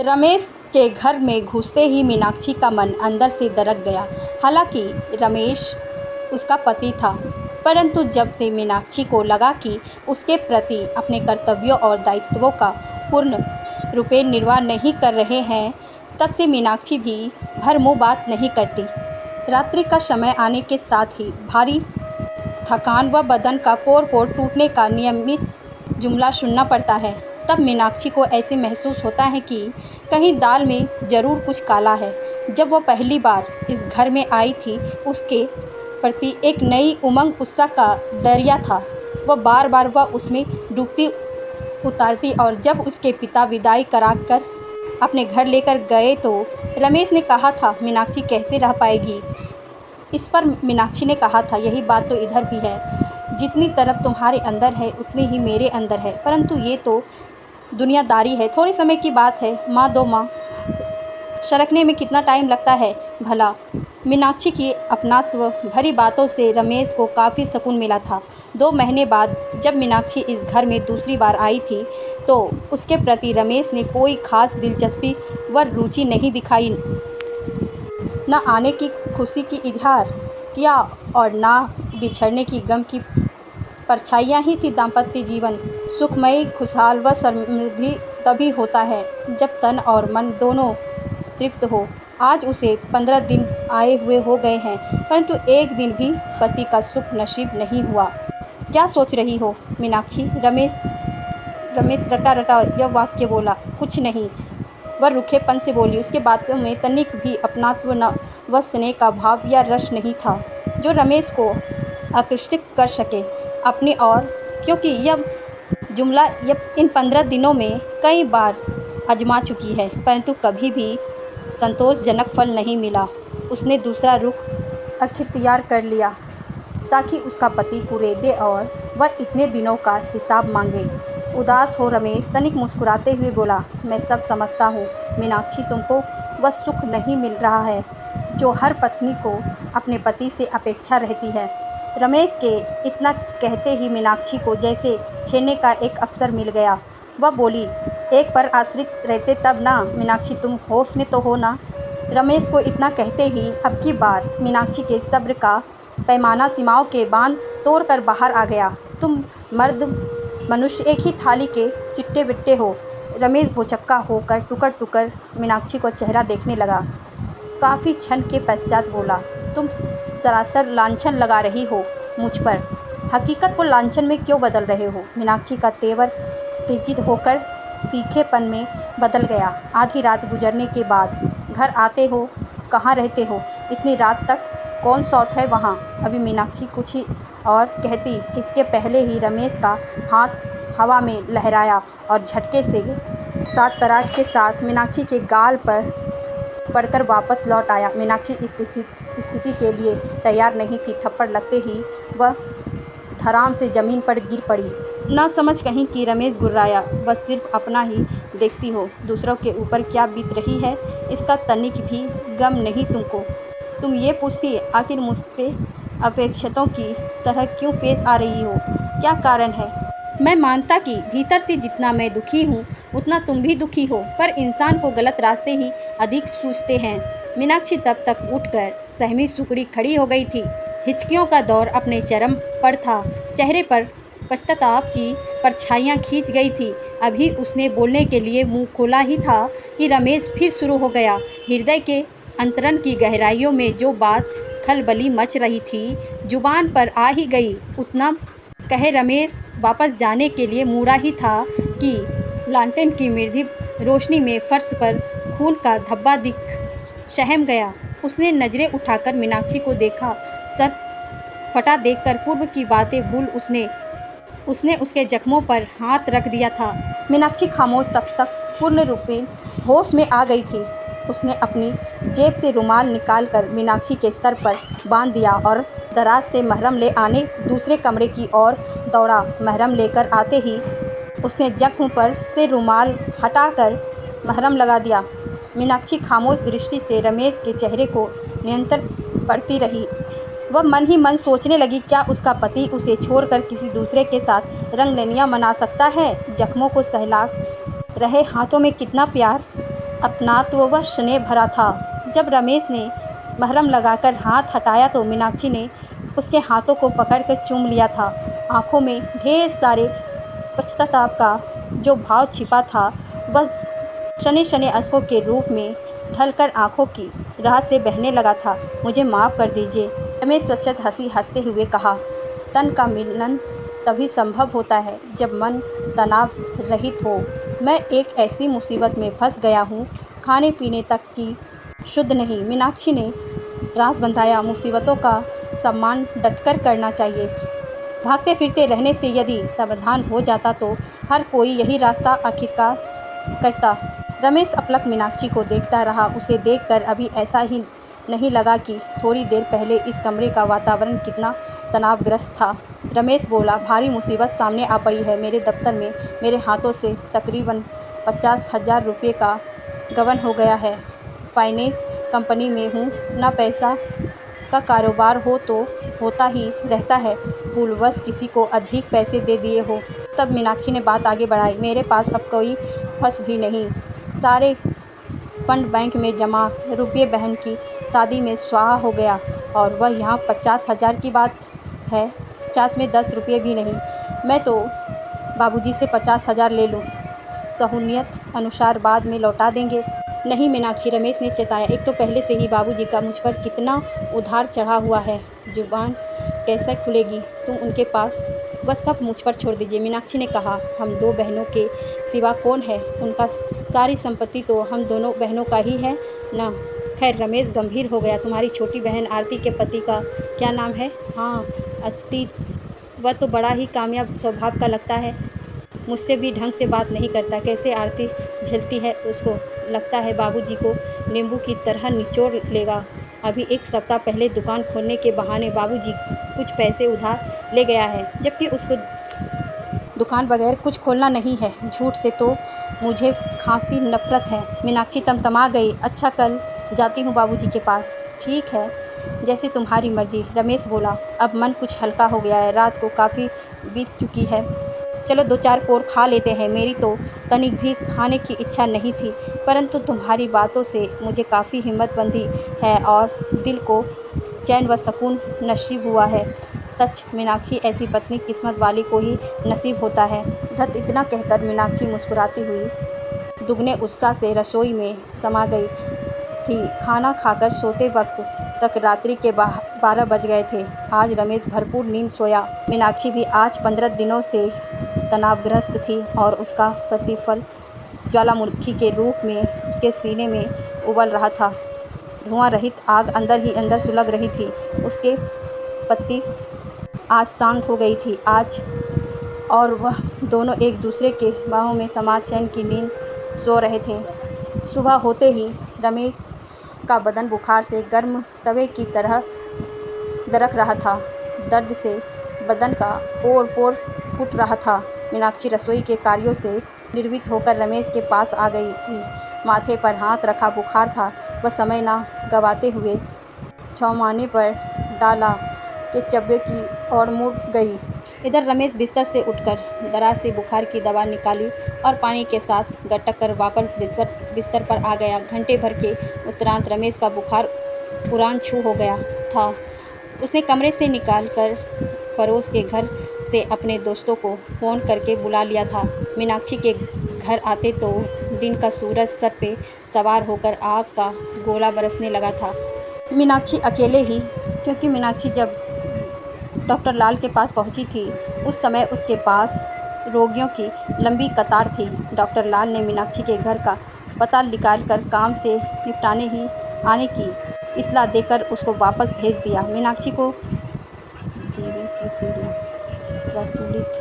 रमेश के घर में घुसते ही मीनाक्षी का मन अंदर से दरक गया। हालांकि रमेश उसका पति था, परंतु जब से मीनाक्षी को लगा कि उसके प्रति अपने कर्तव्यों और दायित्वों का पूर्ण रूपेण निर्वाह नहीं कर रहे हैं, तब से मीनाक्षी भी भर मुँह बात नहीं करती। रात्रि का समय आने के साथ ही भारी थकान व बदन का पोर-पोर टूटने का नियमित जुमला सुनना पड़ता है। तब मीनाक्षी को ऐसे महसूस होता है कि कहीं दाल में ज़रूर कुछ काला है। जब वह पहली बार इस घर में आई थी, उसके प्रति एक नई उमंग उत्साह का दरिया था। वह बार-बार वह उसमें डूबती उतारती और जब उसके पिता विदाई कराकर अपने घर लेकर गए तो रमेश ने कहा था, मीनाक्षी कैसे रह पाएगी। इस पर मीनाक्षी ने कहा था, यही बात तो इधर भी है। जितनी तरफ तुम्हारे अंदर है उतनी ही मेरे अंदर है, परंतु ये तो दुनियादारी है, थोड़े समय की बात है। माँ दो माँ सरकने में कितना टाइम लगता है भला। मीनाक्षी की अपनात्व भरी बातों से रमेश को काफ़ी सुकून मिला था। 2 महीने बाद जब मीनाक्षी इस घर में दूसरी बार आई थी तो उसके प्रति रमेश ने कोई ख़ास दिलचस्पी व रुचि नहीं दिखाई। न आने की खुशी की इजहार किया और न बिछड़ने की गम की परछाइयाँ ही थी। दाम्पत्य जीवन सुखमय, खुशहाल व समृद्धि तभी होता है जब तन और मन दोनों तृप्त हो। आज उसे 15 दिन आए हुए हो गए हैं, परंतु एक दिन भी पति का सुख नसीब नहीं हुआ। क्या सोच रही हो मीनाक्षी? रमेश रटा यह वाक्य बोला। कुछ नहीं, वह रूखेपन से बोली। उसके बातों में तनिक भी अपनात्व व स्नेह का भाव या रस नहीं था जो रमेश को आकृष्ट कर सके अपनी ओर, क्योंकि यह जुमला इन 15 दिनों में कई बार आजमा चुकी है, परंतु कभी भी संतोषजनक फल नहीं मिला। उसने दूसरा रुख अख्तियार कर लिया ताकि उसका पति कुरेदे और वह इतने दिनों का हिसाब मांगे। उदास हो रमेश तनिक मुस्कुराते हुए बोला, मैं सब समझता हूँ मीनाक्षी, तुमको वह सुख नहीं मिल रहा है जो हर पत्नी को अपने पति से अपेक्षा रहती है। रमेश के इतना कहते ही मीनाक्षी को जैसे छेड़ने का एक अवसर मिल गया। वह बोली, एक पर आश्रित रहते तब ना मीनाक्षी, तुम होश में तो हो ना। रमेश को इतना कहते ही अब की बार मीनाक्षी के सब्र का पैमाना सीमाओं के बांध तोड़ कर बाहर आ गया। तुम मर्द मनुष्य एक ही थाली के चिट्टे बिट्टे हो। रमेश भौचक्का होकर टुकर टुकर मीनाक्षी को चेहरा देखने लगा। काफ़ी क्षण के पश्चात बोला, तुम सरासर लांछन लगा रही हो मुझ पर। हकीकत को लांछन में क्यों बदल रहे हो? मीनाक्षी का तेवर तेजित होकर तीखेपन में बदल गया। आधी रात गुजरने के बाद घर आते हो, कहाँ रहते हो? इतनी रात तक कौन सौत है वहाँ? अभी मीनाक्षी कुछ ही और कहती, इसके पहले ही रमेश का हाथ हवा में लहराया और झटके से सात तराक के साथ मीनाक्षी के गाल पर पड़कर वापस लौट आया। मीनाक्षी स्थिति के लिए तैयार नहीं थी। थप्पड़ लगते ही वह धड़ाम से ज़मीन पर गिर पड़ी। ना समझ कहीं कि रमेश गुर्राया, बस सिर्फ अपना ही देखती हो, दूसरों के ऊपर क्या बीत रही है इसका तनिक भी गम नहीं तुमको। तुम ये पूछती आखिर मुझ पे अपेक्षितों की तरह क्यों पेश आ रही हो? क्या कारण है? मैं मानता कि भीतर से जितना मैं दुखी हूँ उतना तुम भी दुखी हो, पर इंसान को गलत रास्ते ही अधिक सूझते हैं। मीनाक्षी तब तक उठकर सहमी सुकड़ी खड़ी हो गई थी। हिचकियों का दौर अपने चरम पर था। चेहरे पर पश्चाताप की परछाइयाँ खींच गई थी। अभी उसने बोलने के लिए मुंह खोला ही था कि रमेश फिर शुरू हो गया। हृदय के अंतरन की गहराइयों में जो बात खलबली मच रही थी जुबान पर आ ही गई। उतना कहे रमेश वापस जाने के लिए मुड़ा ही था कि लालटेन की मृदुल रोशनी में फर्श पर खून का धब्बा दिख सहम गया। उसने नज़रें उठाकर मीनाक्षी को देखा। सर फटा देखकर पूर्व की बातें भूल उसने उसके जख्मों पर हाथ रख दिया था। मीनाक्षी खामोश तब तक पूर्ण रूप में होश में आ गई थी। उसने अपनी जेब से रुमाल निकालकर मीनाक्षी के सर पर बांध दिया और दराज से महरम ले आने दूसरे कमरे की ओर दौड़ा। महरम लेकर आते ही उसने जख्म पर से रुमाल हटाकर महरम लगा दिया। मीनाक्षी खामोश दृष्टि से रमेश के चेहरे को निरंतर पढ़ती रही। वह मन ही मन सोचने लगी, क्या उसका पति उसे छोड़कर किसी दूसरे के साथ रंगरलियां मना सकता है? जख्मों को सहला रहे हाथों में कितना प्यार अपनात्व व स्नेह भरा था। जब रमेश ने महरम लगाकर हाथ हटाया तो मीनाक्षी ने उसके हाथों को पकड़कर चूम लिया था। आंखों में ढेर सारे पश्चाताप का जो भाव छिपा था वह शने शने अश्कों के रूप में ढलकर आंखों की राह से बहने लगा था। मुझे माफ़ कर दीजिए, रमेश स्वच्छत हंसी हंसते हुए कहा। तन का मिलन तभी संभव होता है जब मन तनाव रहित हो। मैं एक ऐसी मुसीबत में फंस गया हूँ, खाने पीने तक की शुद्ध नहीं। मीनाक्षी ने राज बंधाया। मुसीबतों का सम्मान डटकर करना चाहिए। भागते फिरते रहने से यदि समाधान हो जाता तो हर कोई यही रास्ता आखिरकार करता। रमेश अपलक मीनाक्षी को देखता रहा। उसे देखकर अभी ऐसा ही नहीं लगा कि थोड़ी देर पहले इस कमरे का वातावरण कितना तनावग्रस्त था। रमेश बोला, भारी मुसीबत सामने आ पड़ी है। मेरे दफ्तर में मेरे हाथों से तकरीबन 50,000 रुपये का गबन हो गया है। फाइनेंस कंपनी में हूँ, ना पैसा का कारोबार हो तो होता ही रहता है, भूलवश किसी को अधिक पैसे दे दिए हो। तब मीनाक्षी ने बात आगे बढ़ाई। मेरे पास अब कोई फंस भी नहीं, सारे फंड बैंक में जमा, रुपये बहन की शादी में स्वाहा हो गया और वह यहाँ 50,000 की बात है, 50 में 10 रुपये भी नहीं। मैं तो बाबूजी से 50,000 ले लूँ, सहूलियत अनुसार बाद में लौटा देंगे। नहीं मीनाक्षी, रमेश ने चेताया। एक तो पहले से ही बाबूजी का मुझ पर कितना उधार चढ़ा हुआ है, जुबान कैसे खुलेगी तुम उनके पास? वह सब मुझ पर छोड़ दीजिए, मीनाक्षी ने कहा। हम दो बहनों के सिवा कौन है? उनका सारी संपत्ति तो हम दोनों बहनों का ही है ना। खैर, रमेश गंभीर हो गया। तुम्हारी छोटी बहन आरती के पति का क्या नाम है? हाँ, अतीश। वह तो बड़ा ही कामयाब स्वभाव का लगता है, मुझसे भी ढंग से बात नहीं करता। कैसे आरती झेलती है उसको? लगता है बाबूजी को नींबू की तरह निचोड़ लेगा। अभी एक सप्ताह पहले दुकान खोलने के बहाने बाबूजी कुछ पैसे उधार ले गया है, जबकि उसको दुकान बगैर कुछ खोलना नहीं है। झूठ से तो मुझे खासी नफरत है। मीनाक्षी तमतमा गई। अच्छा, कल जाती हूँ बाबूजी के पास। ठीक है, जैसे तुम्हारी मर्जी, रमेश बोला। अब मन कुछ हल्का हो गया है। रात को काफ़ी बीत चुकी है, चलो 2-4 कोर खा लेते हैं। मेरी तो तनिक भी खाने की इच्छा नहीं थी, परंतु तुम्हारी बातों से मुझे काफ़ी हिम्मत बंधी है और दिल को चैन व सुकून नसीब हुआ है। सच मीनाक्षी, ऐसी पत्नी किस्मत वाली को ही नसीब होता है। धत, इतना कहकर मीनाक्षी मुस्कुराती हुई दुगने उत्साह से रसोई में समा गई थी। खाना खाकर सोते वक्त तक रात्रि के 12 बज गए थे। आज रमेश भरपूर नींद सोया। मीनाक्षी भी आज 15 दिनों से तनावग्रस्त थी और उसका प्रतिफल ज्वालामुखी के रूप में उसके सीने में उबल रहा था। धुआं रहित आग अंदर ही अंदर सुलग रही थी। उसके पति आज शांत हो गई थी आज, और वह दोनों एक दूसरे के बाहों में समा चैन की नींद सो रहे थे। सुबह होते ही रमेश का बदन बुखार से गर्म तवे की तरह दरक रहा था। दर्द से बदन का पोर पोर फूट रहा था। मीनाक्षी रसोई के कार्यों से निर्वित होकर रमेश के पास आ गई थी। माथे पर हाथ रखा। बुखार था। वह समय ना गवाते हुए चौमाने पर डाला के चब्बे की ओर मुड़ गई। इधर रमेश बिस्तर से उठकर दराज से बुखार की दवा निकाली और पानी के साथ गटक कर वापस बिस्तर पर आ गया। घंटे भर के उपरांत रमेश का बुखार उड़ान छू हो गया था। उसने कमरे से निकालकर पड़ोस के घर से अपने दोस्तों को फ़ोन करके बुला लिया था। मीनाक्षी के घर आते तो दिन का सूरज सर पे सवार होकर आग का गोला बरसने लगा था। मीनाक्षी अकेले ही, क्योंकि मीनाक्षी जब डॉक्टर लाल के पास पहुंची थी उस समय उसके पास रोगियों की लंबी कतार थी। डॉक्टर लाल ने मीनाक्षी के घर का पता निकालकर काम से निपटाने ही आने की इत्तला देकर उसको वापस भेज दिया। मीनाक्षी को जीवन की सीढ़ी प्रज्वलित।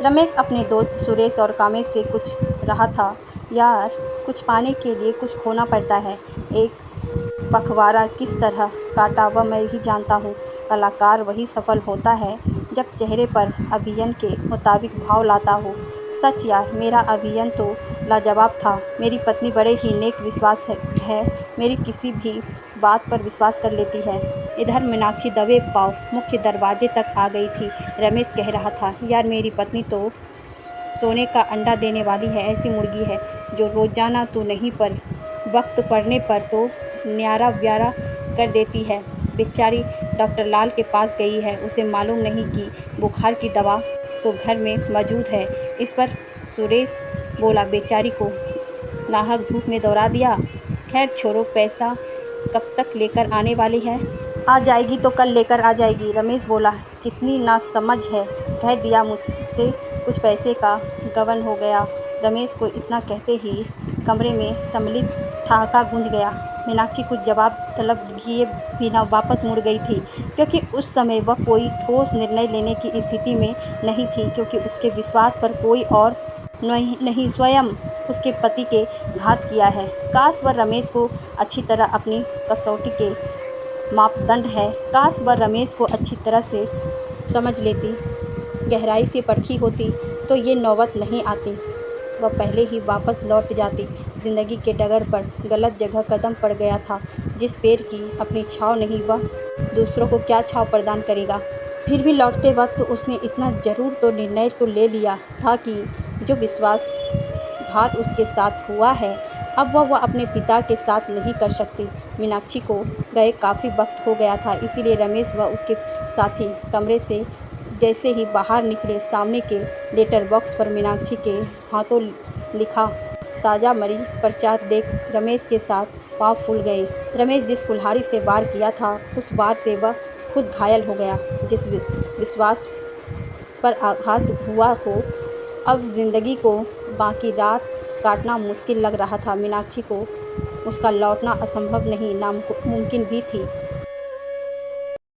रमेश अपने दोस्त सुरेश और कामेश से कुछ रहा था। यार, कुछ पाने के लिए कुछ खोना पड़ता है। एक पखवाड़ा किस तरह काटा वह मैं ही जानता हूँ। कलाकार वही सफल होता है जब चेहरे पर अभिनय के मुताबिक भाव लाता हो। सच यार, मेरा अभिनय तो लाजवाब था। मेरी पत्नी बड़े ही नेक विश्वास है, मेरी किसी भी बात पर विश्वास कर लेती है। इधर मीनाक्षी दबे पांव मुख्य दरवाजे तक आ गई थी। रमेश कह रहा था, यार मेरी पत्नी तो सोने का अंडा देने वाली है, ऐसी मुर्गी है जो रोज़ाना तो नहीं पर वक्त पड़ने पर तो न्यारा व्यारा कर देती है। बेचारी डॉक्टर लाल के पास गई है, उसे मालूम नहीं कि बुखार की दवा तो घर में मौजूद है। इस पर सुरेश बोला, बेचारी को नाहक धूप में दौड़ा दिया। खैर छोड़ो, पैसा कब तक लेकर आने वाली है? आ जाएगी तो कल लेकर आ जाएगी। रमेश बोला, कितनी नासमझ है, कह दिया मुझसे कुछ पैसे का गबन हो गया। रमेश को इतना कहते ही कमरे में सम्मिलित ठहाका गूंज गया। मीनाक्षी कुछ जवाब तलब किए बिना वापस मुड़ गई थी, क्योंकि उस समय वह कोई ठोस निर्णय लेने की स्थिति में नहीं थी, क्योंकि उसके विश्वास पर कोई और नहीं स्वयं उसके पति के घात किया है। काश वह रमेश को अच्छी तरह अपनी कसौटी के मापदंड है, काश वह रमेश को अच्छी तरह से समझ लेती, गहराई से परखी होती तो ये नौबत नहीं आती। वह पहले ही वापस लौट जाती। जिंदगी के डगर पर गलत जगह कदम पड़ गया था। जिस पेड़ की अपनी छाँव नहीं, वह दूसरों को क्या छाँव प्रदान करेगा। फिर भी लौटते वक्त उसने इतना जरूर तो निर्णय को ले लिया था कि जो विश्वासघात उसके साथ हुआ है, अब वह अपने पिता के साथ नहीं कर सकती। मीनाक्षी को गए काफ़ी वक्त हो गया था, इसीलिए रमेश व उसके साथी कमरे से जैसे ही बाहर निकले, सामने के लेटर बॉक्स पर मीनाक्षी के हाथों लिखा ताज़ा मरी प्रचार देख रमेश के साथ पाँव फूल गए। रमेश जिस कुल्हाड़ी से वार किया था, उस वार से वह खुद घायल हो गया। जिस विश्वास पर आघात हुआ हो, अब जिंदगी को बाकी रात काटना मुश्किल लग रहा था। मीनाक्षी को उसका लौटना असंभव नहीं, नामुमकिन भी थी।